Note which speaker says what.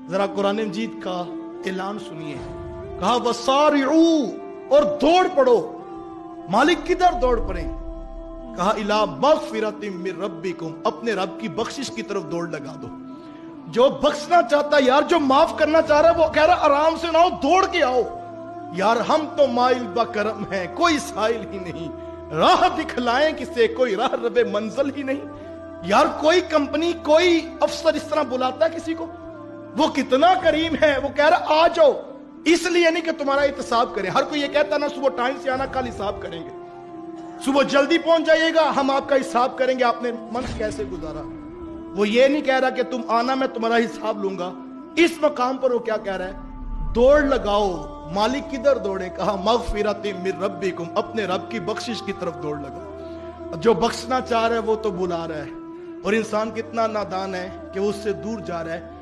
Speaker 1: जरा कुरान मजीद का ऐलान सुनिए। कहा वसारिऊ, और दौड़ पड़ो। मालिक किधर दौड़ पड़े? कहा इला मगफिरतिम मिर रब्बिकुम, अपने रब की बख्शिश की तरफ दौड़ लगा दो। जो बख्शना चाहता है यार, जो माफ करना चाह रहा है, वो कह रहा आराम से ना हो, दौड़ के आओ यार। हम तो माइल बकरम हैं, कोई साइल ही नहीं, राह दिखलाएं किसे, कोई राह रबे मंजिल ही नहीं। यार कोई कंपनी, कोई अफसर इस तरह बुलाता है किसी को? वो कितना करीम है, वो कह रहा आ जाओ। इसलिए नहीं कि तुम्हारा हिसाब करें। हर कोई ये कहता ना सुबह टाइम से आना, कल हिसाब करेंगे, सुबह जल्दी पहुंच जाइएगा, हम आपका हिसाब करेंगे आपने मंथ कैसे गुजारा। वो ये नहीं कह रहा कि तुम आना, मैं तुम्हारा हिसाब लूंगा। इस मकाम पर वो क्या कह रहा है? दौड़ लगाओ। मालिक किधर दौड़े? कहा मगफिरतिम मिर रब्बिकुम, अपने रब की बख्शिश की तरफ दौड़ लगाओ। जो बख्शना चाह रहा है वो तो बुला रहा है, और इंसान कितना नादान है कि वो उससे दूर जा रहा है।